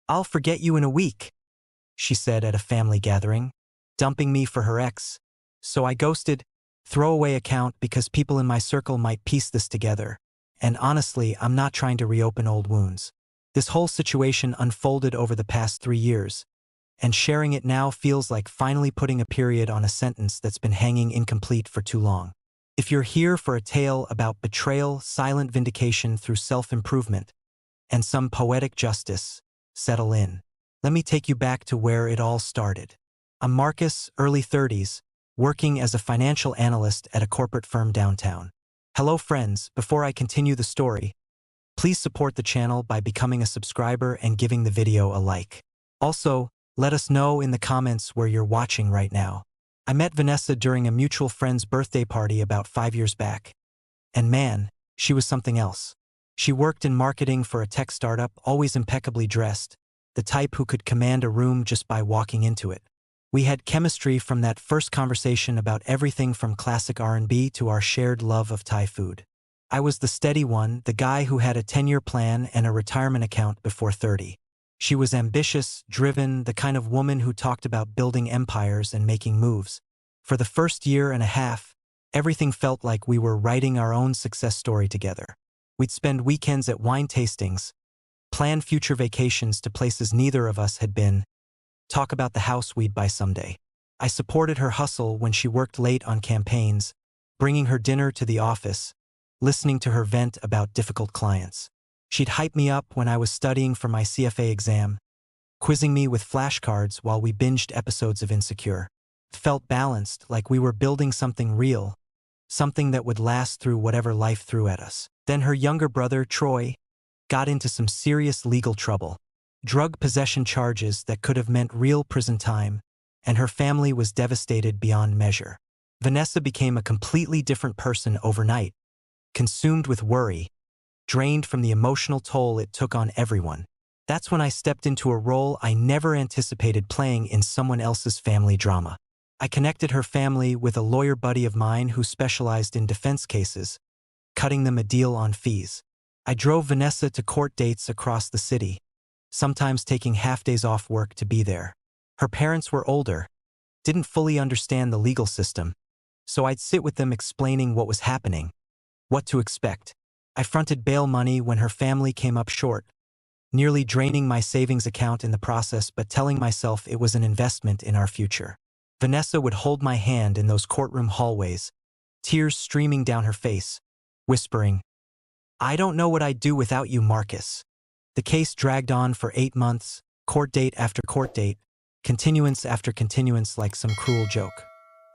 "I'll forget you in a week," she said at a family gathering, dumping me for her ex. So I ghosted, throwaway account because people in my circle might piece this together. And honestly, I'm not trying to reopen old wounds. This whole situation unfolded over the past 3 years, and sharing it now feels like finally putting a period on a sentence that's been hanging incomplete for too long. If you're here for a tale about betrayal, silent vindication through self-improvement, and some poetic justice, settle in. Let me take you back to where it all started. I'm Marcus, early 30s, working as a financial analyst at a corporate firm downtown. Hello friends, before I continue the story, please support the channel by becoming a subscriber and giving the video a like. Also, let us know in the comments where you're watching right now. I met Vanessa during a mutual friend's birthday party about 5 years back. And man, she was something else. She worked in marketing for a tech startup, always impeccably dressed, the type who could command a room just by walking into it. We had chemistry from that first conversation about everything from classic R&B to our shared love of Thai food. I was the steady one, the guy who had a 10-year plan and a retirement account before 30. She was ambitious, driven, the kind of woman who talked about building empires and making moves. For the first year and a half, everything felt like we were writing our own success story together. We'd spend weekends at wine tastings, plan future vacations to places neither of us had been, talk about the house we'd buy someday. I supported her hustle when she worked late on campaigns, bringing her dinner to the office, listening to her vent about difficult clients. She'd hype me up when I was studying for my CFA exam, quizzing me with flashcards while we binged episodes of Insecure. It felt balanced, like we were building something real, something that would last through whatever life threw at us. Then her younger brother, Troy, got into some serious legal trouble. Drug possession charges that could have meant real prison time, and her family was devastated beyond measure. Vanessa became a completely different person overnight, consumed with worry, drained from the emotional toll it took on everyone. That's when I stepped into a role I never anticipated playing in someone else's family drama. I connected her family with a lawyer buddy of mine who specialized in defense cases, cutting them a deal on fees. I drove Vanessa to court dates across the city, sometimes taking half-days off work to be there. Her parents were older, didn't fully understand the legal system, so I'd sit with them explaining what was happening, what to expect. I fronted bail money when her family came up short, nearly draining my savings account in the process but telling myself it was an investment in our future. Vanessa would hold my hand in those courtroom hallways, tears streaming down her face, whispering, "I don't know what I'd do without you, Marcus." The case dragged on for 8 months, court date after court date, continuance after continuance like some cruel joke.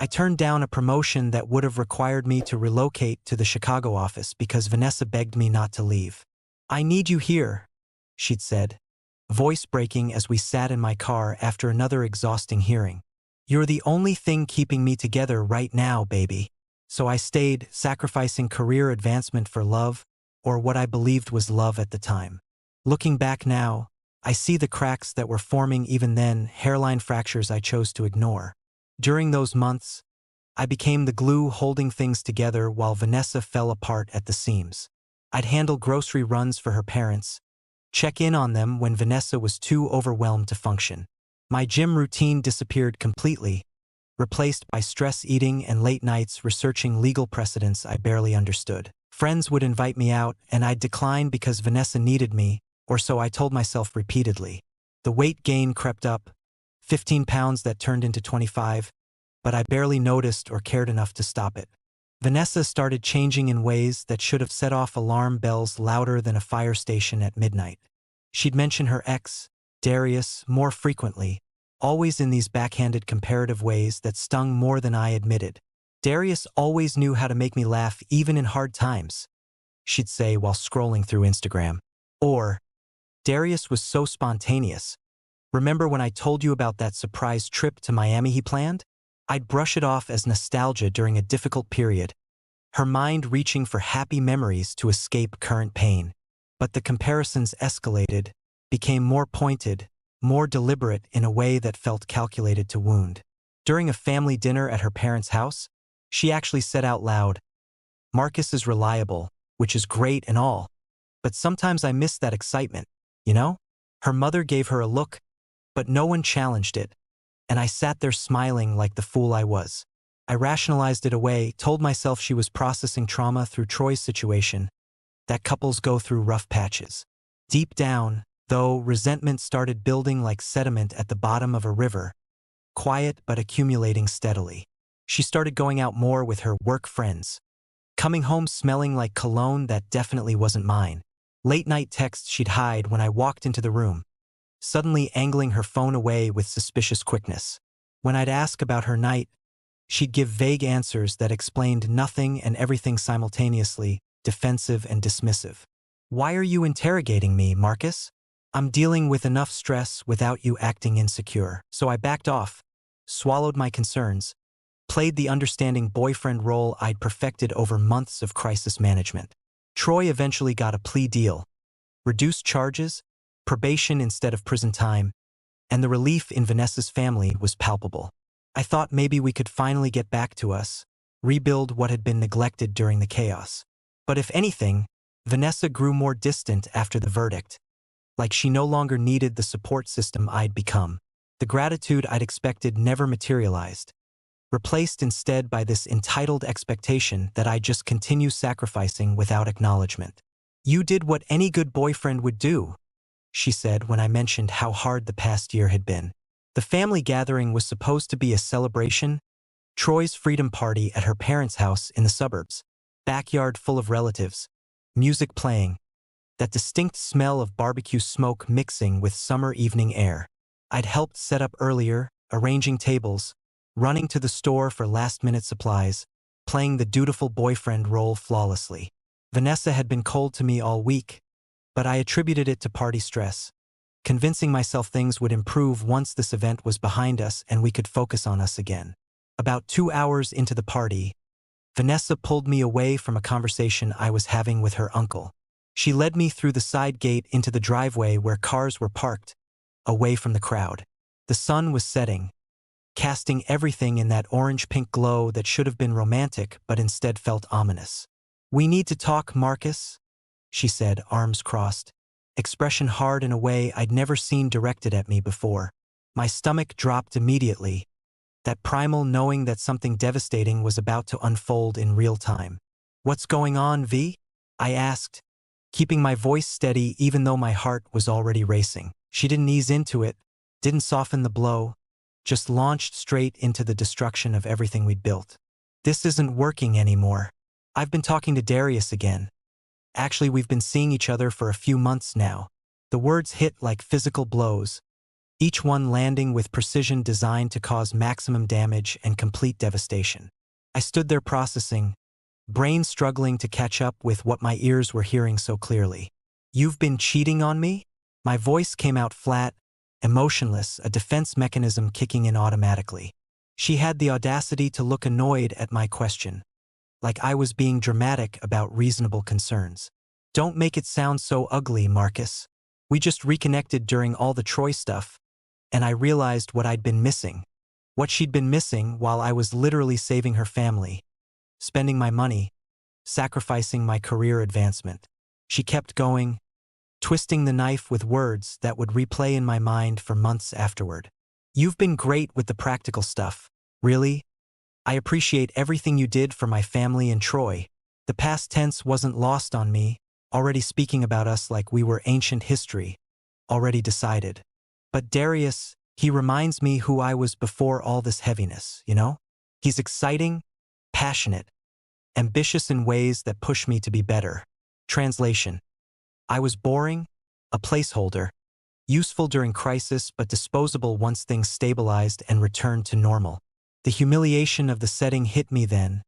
I turned down a promotion that would have required me to relocate to the Chicago office because Vanessa begged me not to leave. "I need you here," she'd said, voice breaking as we sat in my car after another exhausting hearing. "You're the only thing keeping me together right now, baby." So I stayed, sacrificing career advancement for love, or what I believed was love at the time. Looking back now, I see the cracks that were forming even then, hairline fractures I chose to ignore. During those months, I became the glue holding things together while Vanessa fell apart at the seams. I'd handle grocery runs for her parents, check in on them when Vanessa was too overwhelmed to function. My gym routine disappeared completely, replaced by stress eating and late nights researching legal precedents I barely understood. Friends would invite me out, and I'd decline because Vanessa needed me, or so I told myself repeatedly. The weight gain crept up, 15 pounds that turned into 25, but I barely noticed or cared enough to stop it. Vanessa started changing in ways that should have set off alarm bells louder than a fire station at midnight. She'd mention her ex, Darius, more frequently, always in these backhanded comparative ways that stung more than I admitted. "Darius always knew how to make me laugh even in hard times," she'd say while scrolling through Instagram. Or, "Darius was so spontaneous. Remember when I told you about that surprise trip to Miami he planned?" I'd brush it off as nostalgia during a difficult period, her mind reaching for happy memories to escape current pain. But the comparisons escalated, became more pointed, more deliberate in a way that felt calculated to wound. During a family dinner at her parents' house, she actually said out loud, "Marcus is reliable, which is great and all, but sometimes I miss that excitement, you know?" Her mother gave her a look, but no one challenged it, and I sat there smiling like the fool I was. I rationalized it away, told myself she was processing trauma through Troy's situation, that couples go through rough patches. Deep down, though, resentment started building like sediment at the bottom of a river, quiet but accumulating steadily. She started going out more with her work friends, coming home smelling like cologne that definitely wasn't mine. Late-night texts she'd hide when I walked into the room, suddenly angling her phone away with suspicious quickness. When I'd ask about her night, she'd give vague answers that explained nothing and everything simultaneously, defensive and dismissive. "Why are you interrogating me, Marcus? I'm dealing with enough stress without you acting insecure." So I backed off, swallowed my concerns, played the understanding boyfriend role I'd perfected over months of crisis management. Troy eventually got a plea deal, reduced charges, probation instead of prison time, and the relief in Vanessa's family was palpable. I thought maybe we could finally get back to us, rebuild what had been neglected during the chaos. But if anything, Vanessa grew more distant after the verdict, like she no longer needed the support system I'd become. The gratitude I'd expected never materialized, replaced instead by this entitled expectation that I'd just continue sacrificing without acknowledgement. "You did what any good boyfriend would do," she said when I mentioned how hard the past year had been. The family gathering was supposed to be a celebration, Troy's freedom party at her parents' house in the suburbs, backyard full of relatives, music playing, that distinct smell of barbecue smoke mixing with summer evening air. I'd helped set up earlier, arranging tables, running to the store for last-minute supplies, playing the dutiful boyfriend role flawlessly. Vanessa had been cold to me all week, but I attributed it to party stress, convincing myself things would improve once this event was behind us and we could focus on us again. About 2 hours into the party, Vanessa pulled me away from a conversation I was having with her uncle. She led me through the side gate into the driveway where cars were parked, away from the crowd. The sun was setting, casting everything in that orange-pink glow that should have been romantic but instead felt ominous. "We need to talk, Marcus," she said, arms crossed, expression hard in a way I'd never seen directed at me before. My stomach dropped immediately, that primal knowing that something devastating was about to unfold in real time. "What's going on, V?" I asked, keeping my voice steady even though my heart was already racing. She didn't ease into it, didn't soften the blow, just launched straight into the destruction of everything we'd built. "This isn't working anymore. I've been talking to Darius again. Actually, we've been seeing each other for a few months now." The words hit like physical blows, each one landing with precision designed to cause maximum damage and complete devastation. I stood there processing, brain struggling to catch up with what my ears were hearing so clearly. "You've been cheating on me?" My voice came out flat, emotionless, a defense mechanism kicking in automatically. She had the audacity to look annoyed at my question, like I was being dramatic about reasonable concerns. "Don't make it sound so ugly, Marcus. We just reconnected during all the Troy stuff, and I realized what I'd been missing. What she'd been missing while I was literally saving her family, spending my money, sacrificing my career advancement." She kept going, twisting the knife with words that would replay in my mind for months afterward. "You've been great with the practical stuff, really. I appreciate everything you did for my family and Troy." The past tense wasn't lost on me, already speaking about us like we were ancient history, already decided. "But Darius, he reminds me who I was before all this heaviness, you know? He's exciting, passionate, ambitious in ways that push me to be better." Translation: I was boring, a placeholder, useful during crisis but disposable once things stabilized and returned to normal. The humiliation of the setting hit me then,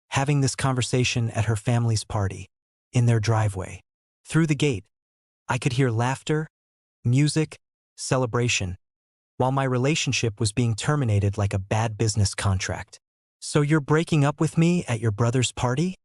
having this conversation at her family's party, in their driveway. Through the gate, I could hear laughter, music, celebration, while my relationship was being terminated like a bad business contract. "So you're breaking up with me at your brother's party?"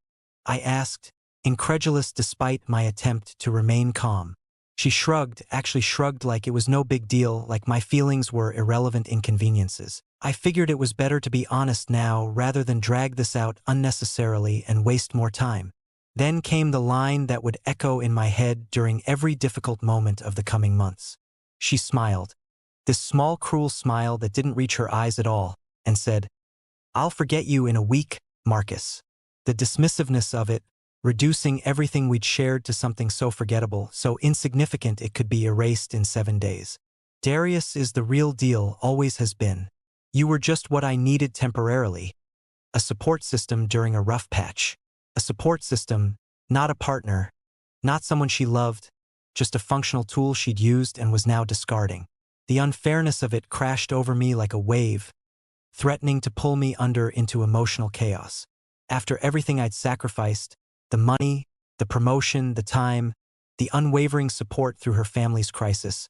I asked, incredulous despite my attempt to remain calm. She shrugged, actually shrugged like it was no big deal, like my feelings were irrelevant inconveniences. I figured it was better to be honest now rather than drag this out unnecessarily and waste more time. Then came the line that would echo in my head during every difficult moment of the coming months. She smiled. This small, cruel smile that didn't reach her eyes at all, and said, "I'll forget you in a week, Marcus." The dismissiveness of it, reducing everything we'd shared to something so forgettable, so insignificant it could be erased in 7 days. Darius is the real deal, always has been. You were just what I needed temporarily. A support system during a rough patch. A support system, not a partner, not someone she loved, just a functional tool she'd used and was now discarding. The unfairness of it crashed over me like a wave, threatening to pull me under into emotional chaos. After everything I'd sacrificed, the money, the promotion, the time, the unwavering support through her family's crisis,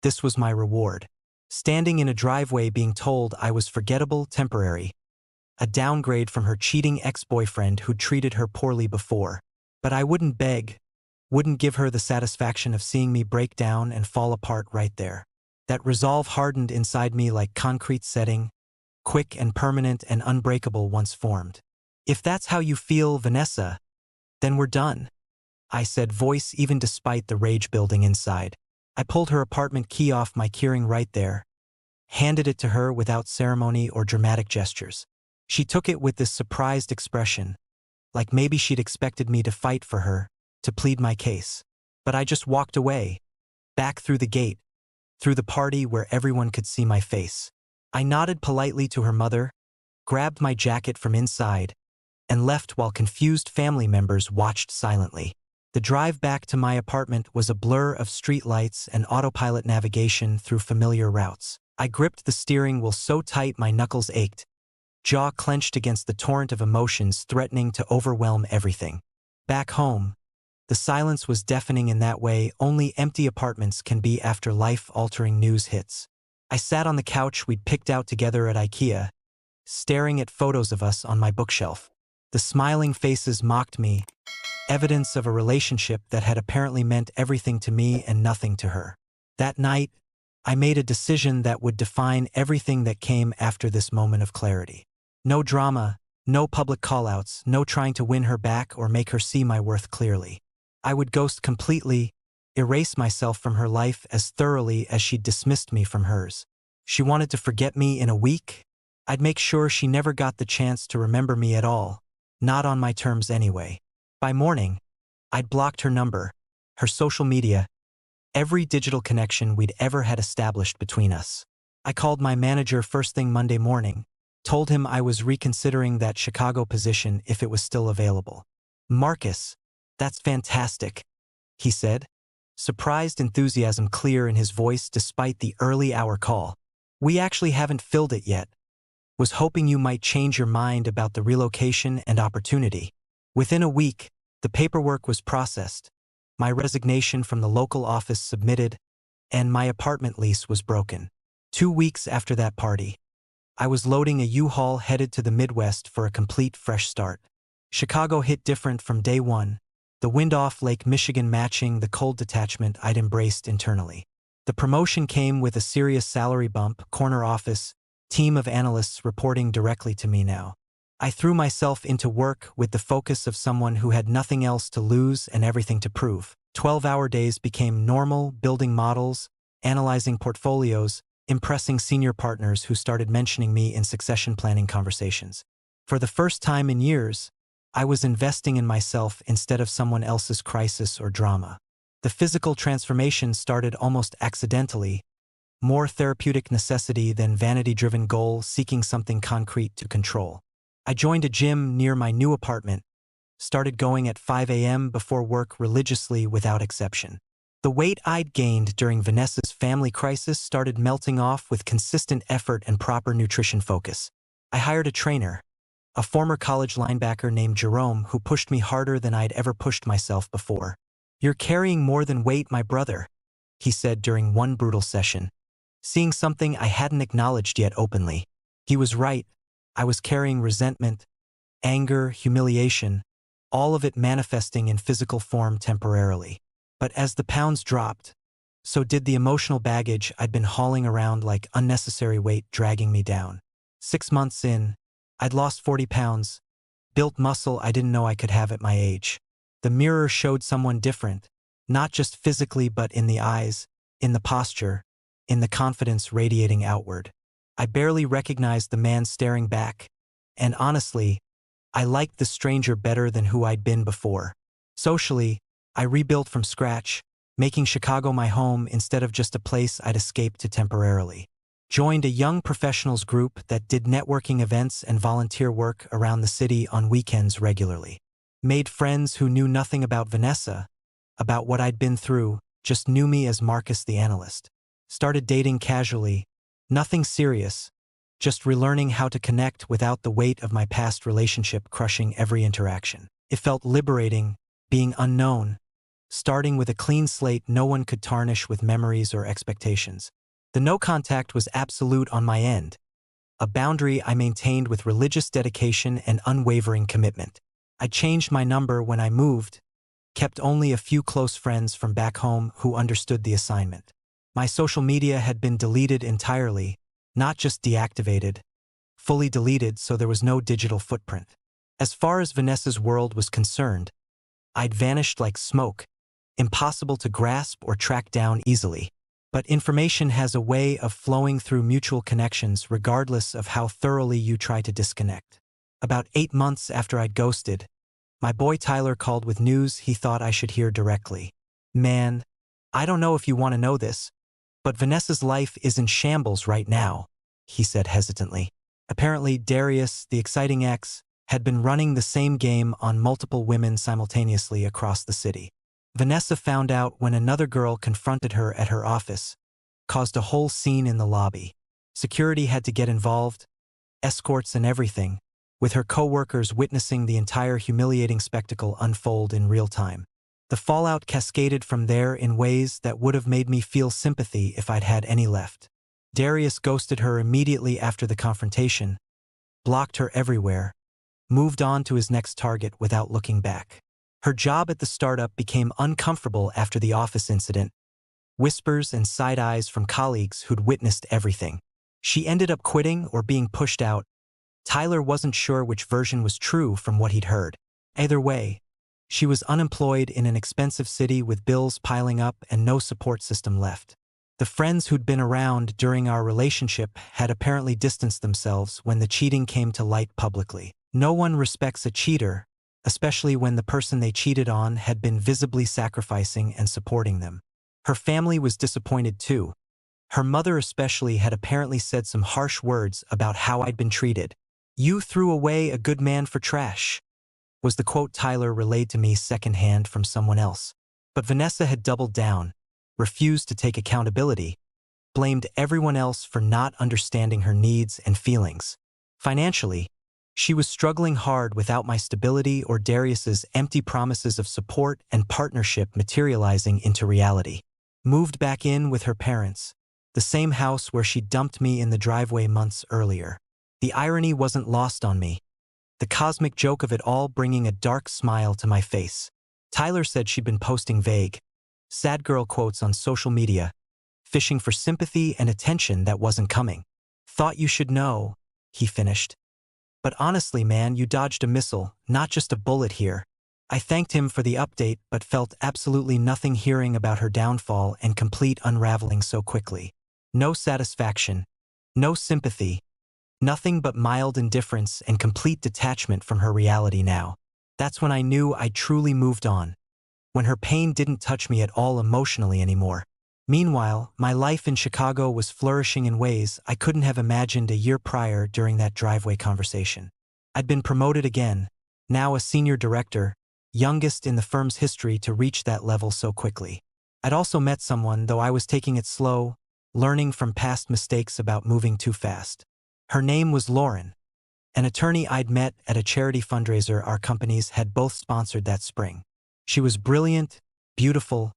this was my reward. Standing in a driveway being told I was forgettable, temporary, a downgrade from her cheating ex-boyfriend who'd treated her poorly before. But I wouldn't beg, wouldn't give her the satisfaction of seeing me break down and fall apart right there. That resolve hardened inside me like concrete setting, quick and permanent and unbreakable once formed. "If that's how you feel, Vanessa, then we're done," I said, voice even despite the rage building inside. I pulled her apartment key off my keyring right there, handed it to her without ceremony or dramatic gestures. She took it with this surprised expression, like maybe she'd expected me to fight for her, to plead my case. But I just walked away, back through the gate, through the party where everyone could see my face. I nodded politely to her mother, grabbed my jacket from inside, and left while confused family members watched silently. The drive back to my apartment was a blur of streetlights and autopilot navigation through familiar routes. I gripped the steering wheel so tight my knuckles ached, jaw clenched against the torrent of emotions threatening to overwhelm everything. Back home, the silence was deafening in that way only empty apartments can be after life-altering news hits. I sat on the couch we'd picked out together at IKEA, staring at photos of us on my bookshelf. The smiling faces mocked me, evidence of a relationship that had apparently meant everything to me and nothing to her. That night, I made a decision that would define everything that came after this moment of clarity. No drama, no public callouts, no trying to win her back or make her see my worth clearly. I would ghost completely, erase myself from her life as thoroughly as she'd dismissed me from hers. She wanted to forget me in a week? I'd make sure she never got the chance to remember me at all, not on my terms anyway. By morning, I'd blocked her number, her social media, every digital connection we'd ever had established between us. I called my manager first thing Monday morning, told him I was reconsidering that Chicago position if it was still available. "Marcus, that's fantastic," he said, surprised enthusiasm clear in his voice despite the early hour call. "We actually haven't filled it yet. Was hoping you might change your mind about the relocation and opportunity." Within a week, the paperwork was processed, my resignation from the local office submitted, and my apartment lease was broken. 2 weeks after that party, I was loading a U-Haul headed to the Midwest for a complete fresh start. Chicago hit different from day one, the wind off Lake Michigan matching the cold detachment I'd embraced internally. The promotion came with a serious salary bump, corner office, team of analysts reporting directly to me now. I threw myself into work with the focus of someone who had nothing else to lose and everything to prove. 12-hour days became normal, building models, analyzing portfolios, impressing senior partners who started mentioning me in succession planning conversations. For the first time in years, I was investing in myself instead of someone else's crisis or drama. The physical transformation started almost accidentally, more therapeutic necessity than vanity-driven goal seeking something concrete to control. I joined a gym near my new apartment, started going at 5 a.m. before work religiously without exception. The weight I'd gained during Vanessa's family crisis started melting off with consistent effort and proper nutrition focus. I hired a trainer, a former college linebacker named Jerome who pushed me harder than I'd ever pushed myself before. "You're carrying more than weight, my brother," he said during one brutal session, seeing something I hadn't acknowledged yet openly. He was right. I was carrying resentment, anger, humiliation, all of it manifesting in physical form temporarily. But as the pounds dropped, so did the emotional baggage I'd been hauling around like unnecessary weight dragging me down. 6 months in, I'd lost 40 pounds, built muscle I didn't know I could have at my age. The mirror showed someone different, not just physically but in the eyes, in the posture, in the confidence radiating outward. I barely recognized the man staring back, and honestly, I liked the stranger better than who I'd been before. Socially, I rebuilt from scratch, making Chicago my home instead of just a place I'd escaped to temporarily. Joined a young professionals group that did networking events and volunteer work around the city on weekends regularly. Made friends who knew nothing about Vanessa, about what I'd been through, just knew me as Marcus the analyst. Started dating casually, nothing serious, just relearning how to connect without the weight of my past relationship crushing every interaction. It felt liberating, being unknown, starting with a clean slate no one could tarnish with memories or expectations. The no contact was absolute on my end, a boundary I maintained with religious dedication and unwavering commitment. I changed my number when I moved, kept only a few close friends from back home who understood the assignment. My social media had been deleted entirely, not just deactivated, fully deleted so there was no digital footprint. As far as Vanessa's world was concerned, I'd vanished like smoke, impossible to grasp or track down easily. But information has a way of flowing through mutual connections regardless of how thoroughly you try to disconnect. About 8 months after I'd ghosted, my boy Tyler called with news he thought I should hear directly. "Man, I don't know if you want to know this, but Vanessa's life is in shambles right now," he said hesitantly. Apparently, Darius, the exciting ex, had been running the same game on multiple women simultaneously across the city. Vanessa found out when another girl confronted her at her office, caused a whole scene in the lobby. Security had to get involved, escorts and everything, with her co-workers witnessing the entire humiliating spectacle unfold in real time. The fallout cascaded from there in ways that would have made me feel sympathy if I'd had any left. Darius ghosted her immediately after the confrontation, blocked her everywhere, moved on to his next target without looking back. Her job at the startup became uncomfortable after the office incident, whispers and side eyes from colleagues who'd witnessed everything. She ended up quitting or being pushed out. Tyler wasn't sure which version was true from what he'd heard. Either way, she was unemployed in an expensive city with bills piling up and no support system left. The friends who'd been around during our relationship had apparently distanced themselves when the cheating came to light publicly. No one respects a cheater, especially when the person they cheated on had been visibly sacrificing and supporting them. Her family was disappointed too. Her mother especially had apparently said some harsh words about how I'd been treated. "You threw away a good man for trash," was the quote Tyler relayed to me secondhand from someone else. But Vanessa had doubled down, refused to take accountability, blamed everyone else for not understanding her needs and feelings. Financially, she was struggling hard without my stability or Darius's empty promises of support and partnership materializing into reality. Moved back in with her parents, the same house where she dumped me in the driveway months earlier. The irony wasn't lost on me, the cosmic joke of it all bringing a dark smile to my face. Tyler said she'd been posting vague, sad girl quotes on social media, fishing for sympathy and attention that wasn't coming. "Thought you should know," he finished. "But honestly, man, you dodged a missile, not just a bullet here." I thanked him for the update but felt absolutely nothing hearing about her downfall and complete unraveling so quickly. No satisfaction, no sympathy, nothing but mild indifference and complete detachment from her reality now. That's when I knew I'd truly moved on, when her pain didn't touch me at all emotionally anymore. Meanwhile, my life in Chicago was flourishing in ways I couldn't have imagined a year prior during that driveway conversation. I'd been promoted again, now a senior director, youngest in the firm's history to reach that level so quickly. I'd also met someone, though I was taking it slow, learning from past mistakes about moving too fast. Her name was Lauren, an attorney I'd met at a charity fundraiser our companies had both sponsored that spring. She was brilliant, beautiful,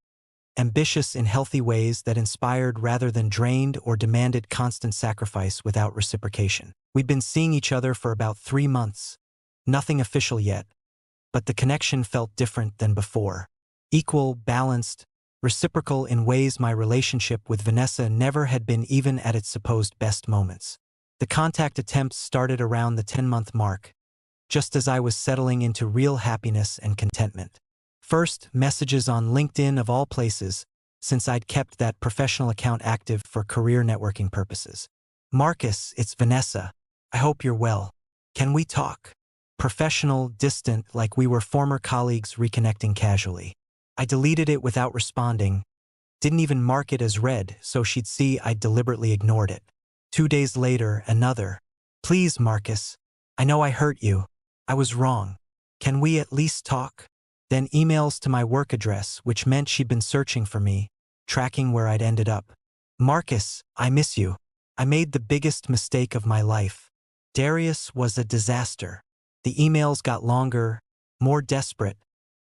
ambitious in healthy ways that inspired rather than drained or demanded constant sacrifice without reciprocation. We'd been seeing each other for about 3 months, nothing official yet, but the connection felt different than before. Equal, balanced, reciprocal in ways my relationship with Vanessa never had been even at its supposed best moments. The contact attempts started around the 10-month mark, just as I was settling into real happiness and contentment. First, messages on LinkedIn of all places, since I'd kept that professional account active for career networking purposes. Marcus, it's Vanessa. I hope you're well. Can we talk? Professional, distant, like we were former colleagues reconnecting casually. I deleted it without responding, didn't even mark it as read so she'd see I'd deliberately ignored it. 2 days later, another. Please, Marcus. I know I hurt you. I was wrong. Can we at least talk? Then emails to my work address, which meant she'd been searching for me, tracking where I'd ended up. Marcus, I miss you. I made the biggest mistake of my life. Darius was a disaster. The emails got longer, more desperate,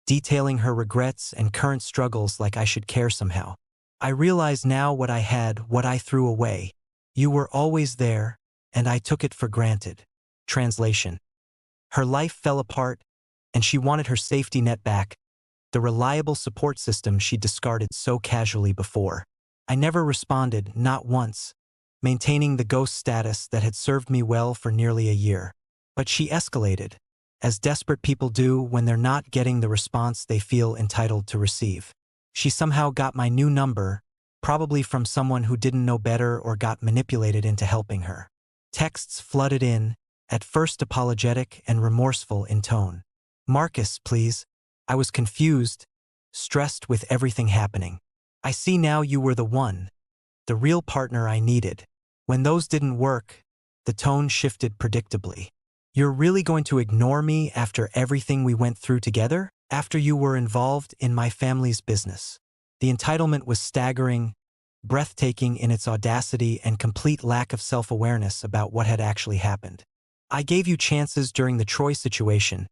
detailing her regrets and current struggles like I should care somehow. I realize now what I had, what I threw away. You were always there, and I took it for granted. Translation. Her life fell apart, and she wanted her safety net back, the reliable support system she discarded so casually before. I never responded, not once, maintaining the ghost status that had served me well for nearly a year. But she escalated, as desperate people do when they're not getting the response they feel entitled to receive. She somehow got my new number, probably from someone who didn't know better or got manipulated into helping her. Texts flooded in, at first apologetic and remorseful in tone. Marcus, please. I was confused, stressed with everything happening. I see now you were the one, the real partner I needed. When those didn't work, the tone shifted predictably. You're really going to ignore me after everything we went through together? After you were involved in my family's business? The entitlement was staggering, breathtaking in its audacity and complete lack of self-awareness about what had actually happened. I gave you chances during the Troy situation,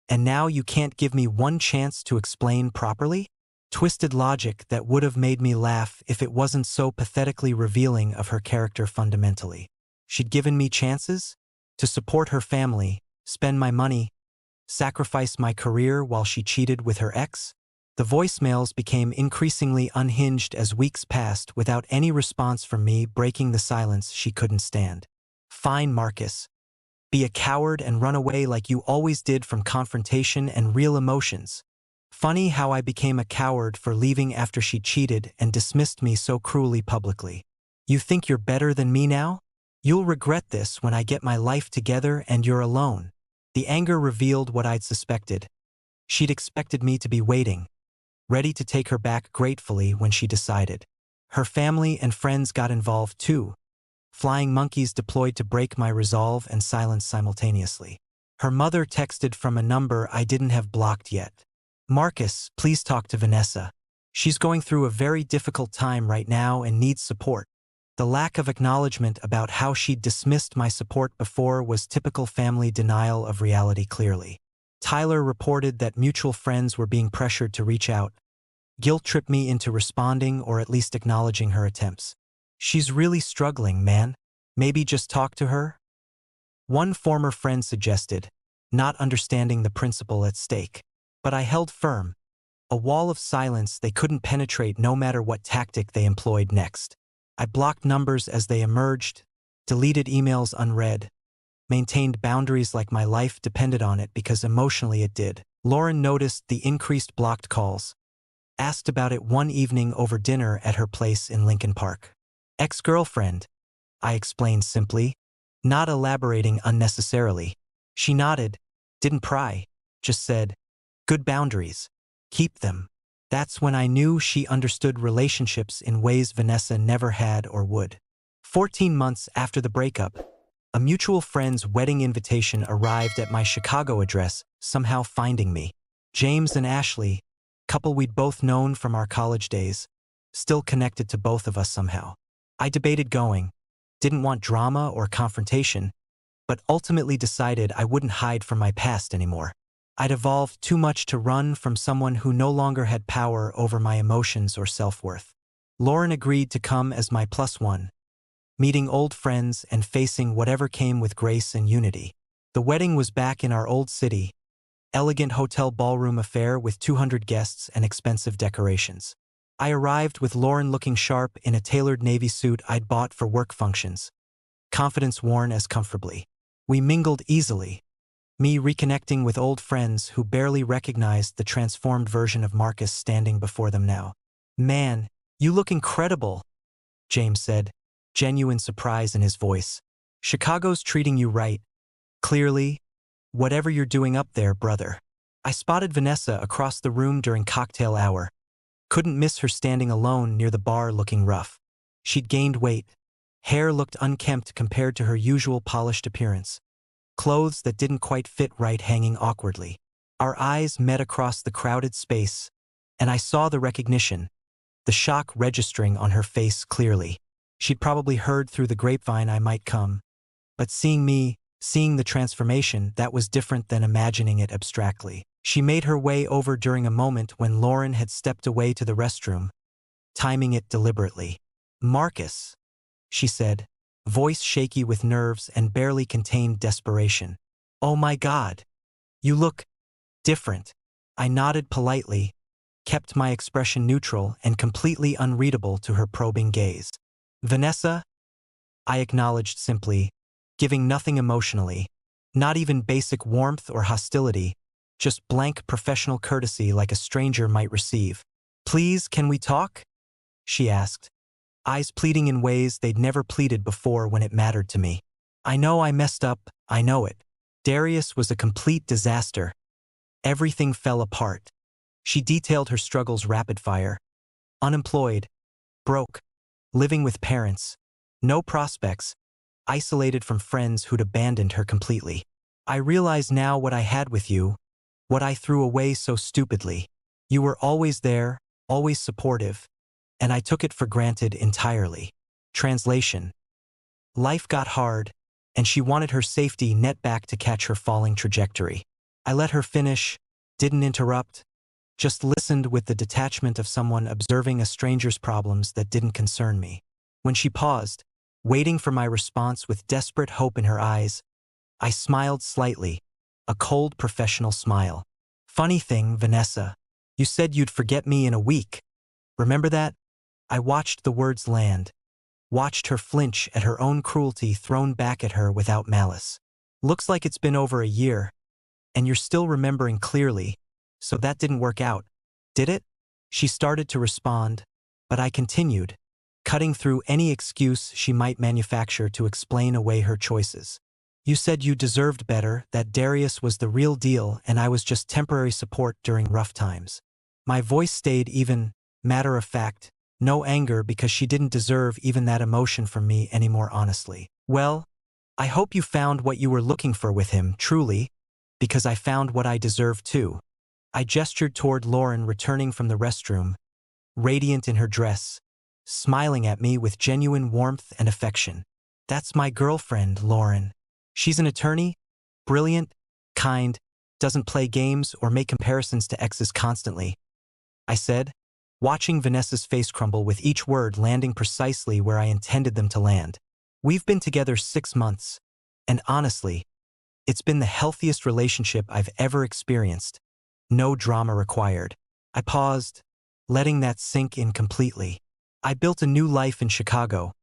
and now you can't give me one chance to explain properly? Twisted logic that would have made me laugh if it wasn't so pathetically revealing of her character fundamentally. She'd given me chances to support her family, spend my money, sacrifice my career while she cheated with her ex? The voicemails became increasingly unhinged as weeks passed without any response from me, breaking the silence she couldn't stand. Fine, Marcus. Be a coward and run away like you always did from confrontation and real emotions. Funny how I became a coward for leaving after she cheated and dismissed me so cruelly publicly. You think you're better than me now? You'll regret this when I get my life together and you're alone. The anger revealed what I'd suspected. She'd expected me to be waiting, ready to take her back gratefully when she decided. Her family and friends got involved too. Flying monkeys deployed to break my resolve and silence simultaneously. Her mother texted from a number I didn't have blocked yet. Marcus, please talk to Vanessa. She's going through a very difficult time right now and needs support. The lack of acknowledgement about how she'd dismissed my support before was typical family denial of reality clearly. Tyler reported that mutual friends were being pressured to reach out. Guilt tripped me into responding or at least acknowledging her attempts. She's really struggling, man. Maybe just talk to her? One former friend suggested, not understanding the principle at stake. But I held firm. A wall of silence they couldn't penetrate no matter what tactic they employed next. I blocked numbers as they emerged, deleted emails unread, maintained boundaries like my life depended on it because emotionally it did. Lauren noticed the increased blocked calls, asked about it one evening over dinner at her place in Lincoln Park. Ex-girlfriend, I explained simply, not elaborating unnecessarily. She nodded, didn't pry, just said, good boundaries. Keep them. That's when I knew she understood relationships in ways Vanessa never had or would. 14 months after the breakup, a mutual friend's wedding invitation arrived at my Chicago address, somehow finding me. James and Ashley, couple we'd both known from our college days, still connected to both of us somehow. I debated going, didn't want drama or confrontation, but ultimately decided I wouldn't hide from my past anymore. I'd evolved too much to run from someone who no longer had power over my emotions or self-worth. Lauren agreed to come as my +1, meeting old friends and facing whatever came with grace and unity. The wedding was back in our old city, elegant hotel ballroom affair with 200 guests and expensive decorations. I arrived with Lauren looking sharp in a tailored navy suit I'd bought for work functions, confidence worn as comfortably. We mingled easily, me reconnecting with old friends who barely recognized the transformed version of Marcus standing before them now. Man, You look incredible, James said, genuine surprise in his voice. Chicago's treating you right. Clearly, whatever you're doing up there, brother. I spotted Vanessa across the room during cocktail hour. Couldn't miss her standing alone near the bar looking rough. She'd gained weight. Hair looked unkempt compared to her usual polished appearance. Clothes that didn't quite fit right hanging awkwardly. Our eyes met across the crowded space, and I saw the recognition, the shock registering on her face clearly. She'd probably heard through the grapevine I might come, but seeing me, seeing the transformation, that was different than imagining it abstractly. She made her way over during a moment when Lauren had stepped away to the restroom, timing it deliberately. "Marcus," she said, voice shaky with nerves and barely contained desperation. "Oh my God. You look different." I nodded politely, kept my expression neutral and completely unreadable to her probing gaze. "Vanessa?" I acknowledged simply, giving nothing emotionally, not even basic warmth or hostility, just blank professional courtesy like a stranger might receive. "Please, can we talk?" she asked, eyes pleading in ways they'd never pleaded before when it mattered to me. "I know I messed up, I know it. Darius was a complete disaster. Everything fell apart." She detailed her struggles rapid fire. Unemployed, broke, living with parents, no prospects, isolated from friends who'd abandoned her completely. "I realize now what I had with you, what I threw away so stupidly. You were always there, always supportive, and I took it for granted entirely." Translation: life got hard, and she wanted her safety net back to catch her falling trajectory. I let her finish, didn't interrupt, just listened with the detachment of someone observing a stranger's problems that didn't concern me. When she paused, waiting for my response with desperate hope in her eyes, I smiled slightly, a cold professional smile. "Funny thing, Vanessa, you said you'd forget me in a week. Remember that?" I watched the words land, watched her flinch at her own cruelty thrown back at her without malice. "Looks like it's been over a year, and you're still remembering clearly, so that didn't work out, did it?" She started to respond, but I continued, cutting through any excuse she might manufacture to explain away her choices. "You said you deserved better, that Darius was the real deal and I was just temporary support during rough times." My voice stayed even, matter of fact, no anger because she didn't deserve even that emotion from me anymore honestly. "Well, I hope you found what you were looking for with him, truly, because I found what I deserve too." I gestured toward Lauren returning from the restroom, radiant in her dress, smiling at me with genuine warmth and affection. "That's my girlfriend, Lauren. She's an attorney, brilliant, kind, doesn't play games or make comparisons to exes constantly," I said, watching Vanessa's face crumble with each word landing precisely where I intended them to land. "We've been together 6 months, and honestly, it's been the healthiest relationship I've ever experienced. No drama required." I paused, letting that sink in completely. "I built a new life in Chicago,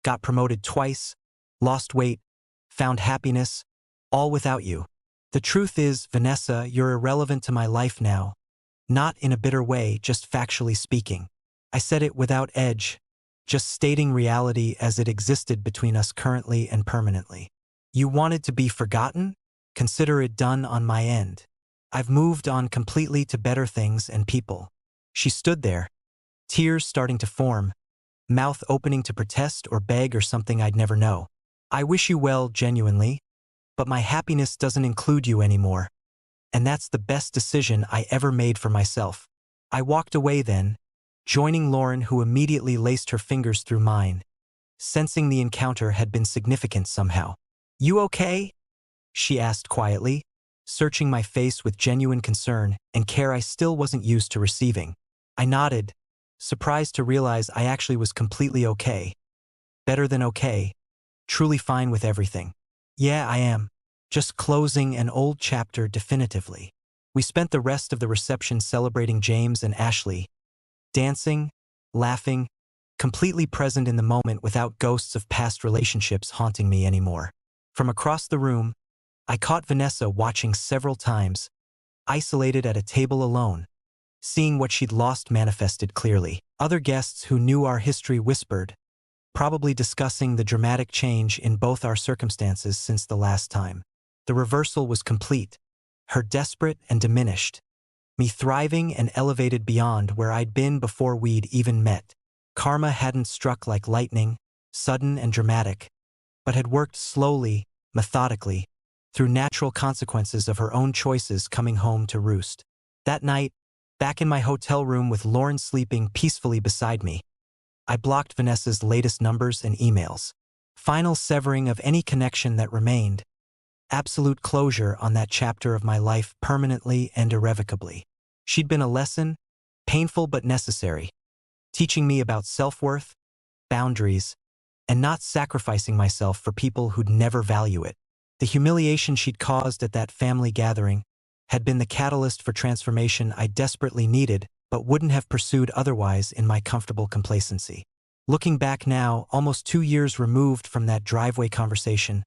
got promoted twice, lost weight, found happiness, all without you. The truth is, Vanessa, you're irrelevant to my life now. Not in a bitter way, just factually speaking." I said it without edge, just stating reality as it existed between us currently and permanently. "You wanted to be forgotten? Consider it done on my end. I've moved on completely to better things and people." She stood there, tears starting to form, mouth opening to protest or beg or something I'd never know. "I wish you well, genuinely, but my happiness doesn't include you anymore, and that's the best decision I ever made for myself." I walked away then, joining Lauren, who immediately laced her fingers through mine, sensing the encounter had been significant somehow. "You okay?" she asked quietly, searching my face with genuine concern and care I still wasn't used to receiving. I nodded, surprised to realize I actually was completely okay. Better than okay. Truly fine with everything. "Yeah, I am. Just closing an old chapter definitively." We spent the rest of the reception celebrating James and Ashley, dancing, laughing, completely present in the moment without ghosts of past relationships haunting me anymore. From across the room, I caught Vanessa watching several times, isolated at a table alone, seeing what she'd lost manifested clearly. Other guests who knew our history whispered, probably discussing the dramatic change in both our circumstances since the last time. The reversal was complete, her desperate and diminished, me thriving and elevated beyond where I'd been before we'd even met. Karma hadn't struck like lightning, sudden and dramatic, but had worked slowly, methodically, through natural consequences of her own choices coming home to roost. That night, back in my hotel room with Lauren sleeping peacefully beside me, I blocked Vanessa's latest numbers and emails. Final severing of any connection that remained. Absolute closure on that chapter of my life permanently and irrevocably. She'd been a lesson, painful but necessary, teaching me about self-worth, boundaries, and not sacrificing myself for people who'd never value it. The humiliation she'd caused at that family gathering had been the catalyst for transformation I desperately needed but wouldn't have pursued otherwise in my comfortable complacency. Looking back now, almost 2 years removed from that driveway conversation,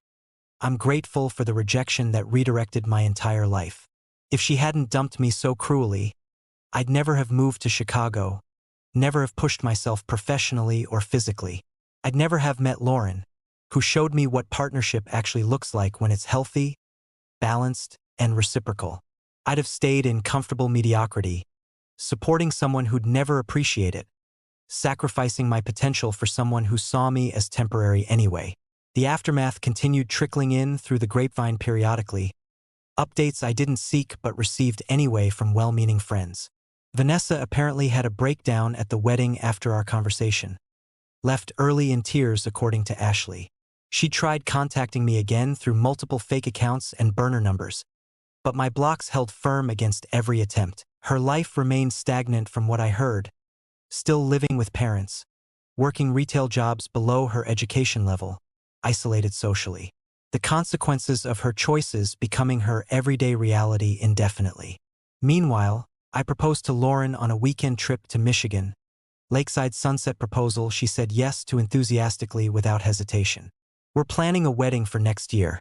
I'm grateful for the rejection that redirected my entire life. If she hadn't dumped me so cruelly, I'd never have moved to Chicago, never have pushed myself professionally or physically. I'd never have met Lauren, who showed me what partnership actually looks like when it's healthy, balanced, and reciprocal. I'd have stayed in comfortable mediocrity, supporting someone who'd never appreciate it, sacrificing my potential for someone who saw me as temporary anyway. The aftermath continued trickling in through the grapevine periodically, updates I didn't seek but received anyway from well-meaning friends. Vanessa apparently had a breakdown at the wedding after our conversation, left early in tears according to Ashley. She tried contacting me again through multiple fake accounts and burner numbers, but my blocks held firm against every attempt. Her life remained stagnant from what I heard, still living with parents, working retail jobs below her education level, isolated socially. The consequences of her choices becoming her everyday reality indefinitely. Meanwhile, I proposed to Lauren on a weekend trip to Michigan. Lakeside sunset proposal she said yes to enthusiastically without hesitation. We're planning a wedding for next year,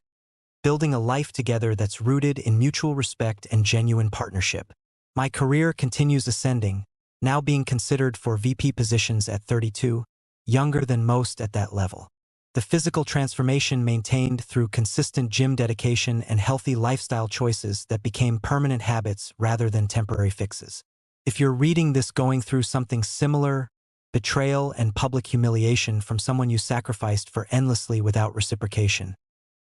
building a life together that's rooted in mutual respect and genuine partnership. My career continues ascending, now being considered for VP positions at 32, younger than most at that level. The physical transformation maintained through consistent gym dedication and healthy lifestyle choices that became permanent habits rather than temporary fixes. If you're reading this going through something similar, betrayal and public humiliation from someone you sacrificed for endlessly without reciprocation,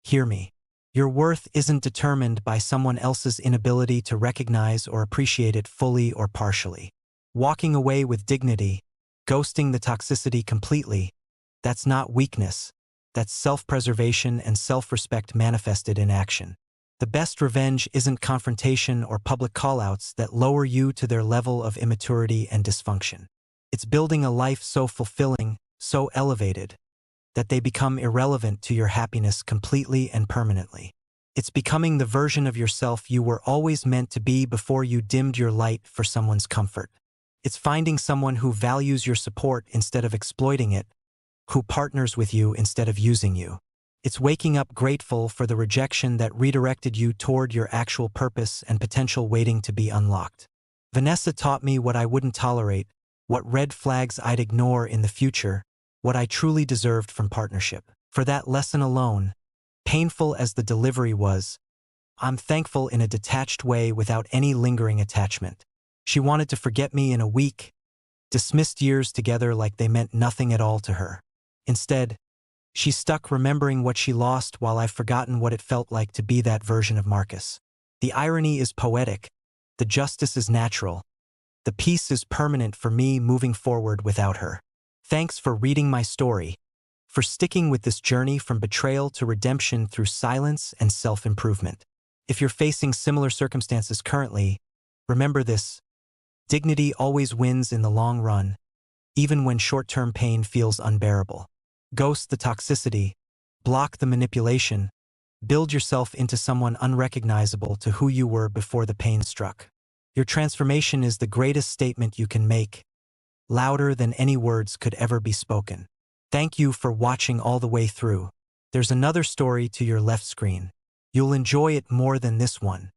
hear me. Your worth isn't determined by someone else's inability to recognize or appreciate it fully or partially. Walking away with dignity, ghosting the toxicity completely, that's not weakness. That's self-preservation and self-respect manifested in action. The best revenge isn't confrontation or public callouts that lower you to their level of immaturity and dysfunction. It's building a life so fulfilling, so elevated, that they become irrelevant to your happiness completely and permanently. It's becoming the version of yourself you were always meant to be before you dimmed your light for someone's comfort. It's finding someone who values your support instead of exploiting it, who partners with you instead of using you. It's waking up grateful for the rejection that redirected you toward your actual purpose and potential waiting to be unlocked. Vanessa taught me what I wouldn't tolerate, what red flags I'd ignore in the future, what I truly deserved from partnership. For that lesson alone, painful as the delivery was, I'm thankful in a detached way without any lingering attachment. She wanted to forget me in a week, dismissed years together like they meant nothing at all to her. Instead, she's stuck remembering what she lost while I've forgotten what it felt like to be that version of Marcus. The irony is poetic, the justice is natural, the peace is permanent for me moving forward without her. Thanks for reading my story, for sticking with this journey from betrayal to redemption through silence and self-improvement. If you're facing similar circumstances currently, remember this: dignity always wins in the long run, even when short-term pain feels unbearable. Ghost the toxicity, block the manipulation, build yourself into someone unrecognizable to who you were before the pain struck. Your transformation is the greatest statement you can make, louder than any words could ever be spoken. Thank you for watching all the way through. There's another story to your left screen. You'll enjoy it more than this one.